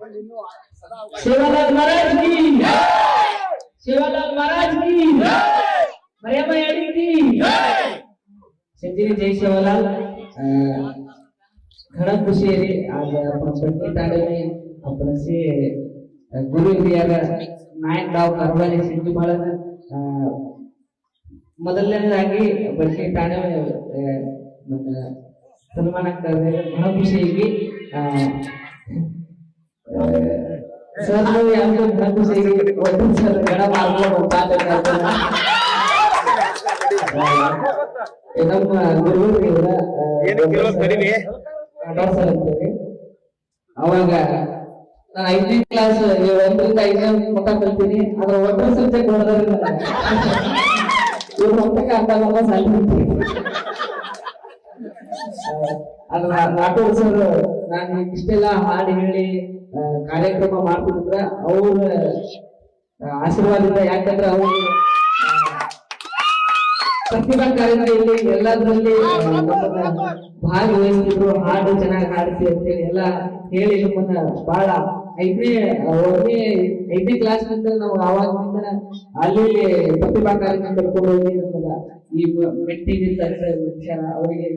सेवालाल महाराज की सेवालाल महाराज की मर्यादा याडी की संजीवनी जय सेवालाल घना खुशी है आज अपन पटनी ताड़े में अपन से गुरु हिरियर नायक राव करवाले सिंधु बाळन ಮೊದಲನೇದಾಗಿ ಬಟ್ಟಿ ಠಾಣೆ ಸನ್ಮಾನ करने घना खुशी है सर लोग हमको घना खुशी है वो सर घना मालूम होता है ನಮ್ಮ ಗುರುಗಳಿಂದ ಏನು ಕೇಳೋ ಕಡಿಮೆ ಸರ್ ಅಂತಾರೆ ಅವಾಗ ನಾನು 5ನೇ ಕ್ಲಾಸ್ 1ರಿಂದ 5ನೇ ಮಟ್ಟ ಕಲ್ತೀನಿ ಅದರ ಒಟ್ಟು ಸಬ್ಜೆಕ್ಟ್ ಓದೋದ್ರಿಂದ ಇವರು ಮಟ್ಟಕ್ಕೆ ಅರ್ಥ ಸಾಲಿರ್ತೀನಿ ಅದ್ರ ರಾಠೋಡ್ ಸರ್ ನಾನು ಇಷ್ಟೆಲ್ಲ ಹಾಡು ಹೇಳಿ ಕಾರ್ಯಕ್ರಮ ಮಾಡ್ತಿದ್ರ ಅವ್ರ ಆಶೀರ್ವಾದದಿಂದ ಯಾಕಂದ್ರೆ ಅವರು ಪ್ರತಿಭಾ ಕಾರಂಜಿಯಲ್ಲಿ ಎಲ್ಲದರಲ್ಲಿ ಭಾಗವಹಿಸ್ತಿದ್ರು ಹಾಡು ಚೆನ್ನಾಗಿ ಹಾಡ್ತಿ ಅಂತೇಳಿ ಎಲ್ಲ ಹೇಳಿ ನಮ್ಮನ್ನ ಬಹಳ 5ನೇ ಕ್ಲಾಸ್ ನಂತರ ನಾವು ಆವಾಗಿಂದ ಅಲ್ಲಿ ಪ್ರತಿಭಾ ಕಾರಂಜಿ ಕರ್ಕೊಂಡು ಹೋಗಿ ನಮ್ಮನ್ನ ಈ ಮೆಟ್ಟಿಗೆ ವಿಚಾರ ಅವರಿಗೆ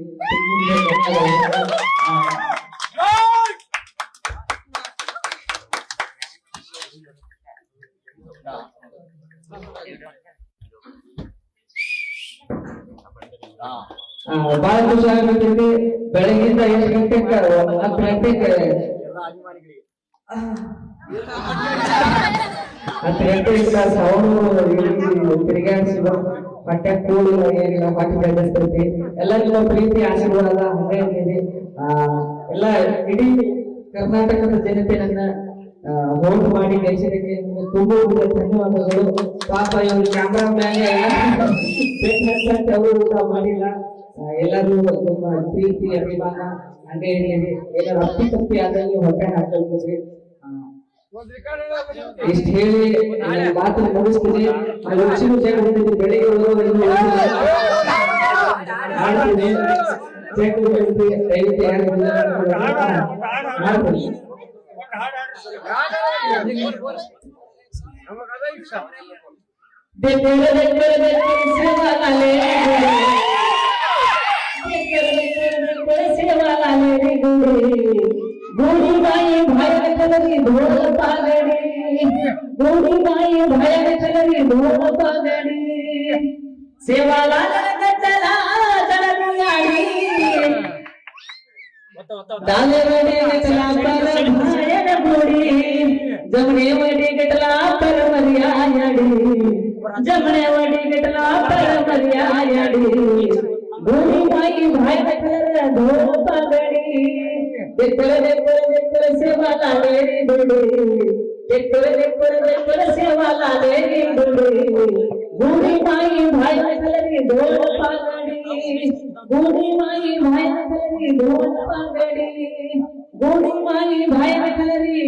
ಬಹಳ ಖುಷಿ ಆಗ್ಬೇಕಂದ್ರೆ ಬೆಳಗಿಂದ 8 ಗಂಟೆಗೆ 10 ಗಂಟೆಗೆ 10 ಗಂಟೆಯಿಂದ ಸೌಂಡ್ ತಿರುಗಾಡಿಸುವ ಪಠ್ಯ ಕೂಡು ಏನಿಲ್ಲ ಪಾಠ ಬೆಳೆಸ್ತೈತಿ ಎಲ್ಲರಿಗೂ ಪ್ರೀತಿ ಆಶೀರ್ವಾದ ಹಂಗೆ ಇದೆ ಎಲ್ಲ ಇಡೀ ಕರ್ನಾಟಕದ ಜನತೆ ನನ್ನ ವೋಟ್ ಮಾಡಿ ದೇಶಕ್ಕೆ ತುಂಬಾ ಧನ್ಯವಾದಗಳು ಪಾಪ ಇವರು ಕ್ಯಾಮ್ರಾ ಮ್ಯಾನ್ ಅವರು ಊಟ ಮಾಡಿಲ್ಲ ಎಲ್ಲರೂ ನಿಮ್ಮ ಪ್ರೀತಿ ಅಭಿಮಾನ ಹಂಗೆ ಇರಲಿ ಏನಾದ್ರು ಅಪ್ಪಿ ತಪ್ಪಿ ಆದಲ್ಲಿ ಹೊಟ್ಟೆ ಹಾಕಲ್ರಿ ಇಷ್ಟ ಹೇಳಿ ಮಾತನ್ನು ಮುಗಿಸ್ತೀನಿ ಲಕ್ಷ್ಮೀ ಜಗತ್ತಿಗೆ ಬೆಳಿಗ್ಗೆ ಮಾಡ್ತೀನಿ ದಯವಿಟ್ಟು ಯಾರು ಮಾಡ್ತೀನಿ गोरी बाई भाया कलरी ढोल पागड़ी गोरी बाई भाया कलरी ढोल पागड़ी सेवालाल चला चलनी डाले वडे गटला पर भायन गोड़ी जमने वडे गटला पर मरियाड़ी जमने वडे गटला पर मरियाड़ी गोरी बाई भाया कलरी ढोल पागड़ी देखो सेवाला मेरी डोली देखो सेवाला मेरी डोली बूढ़ी माई भाई कलरी ढोल पागड़ी बूढ़ी माई भाई कलरी ढोल पागड़ी बूढ़ी माई भाई कलरी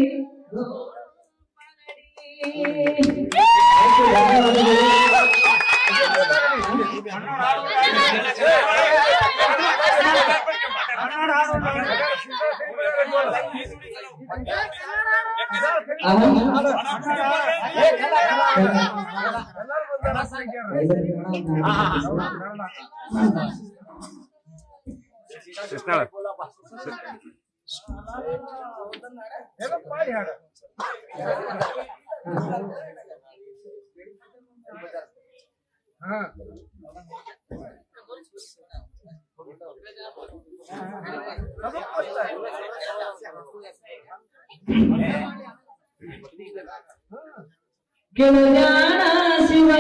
क्यों जाना शिवा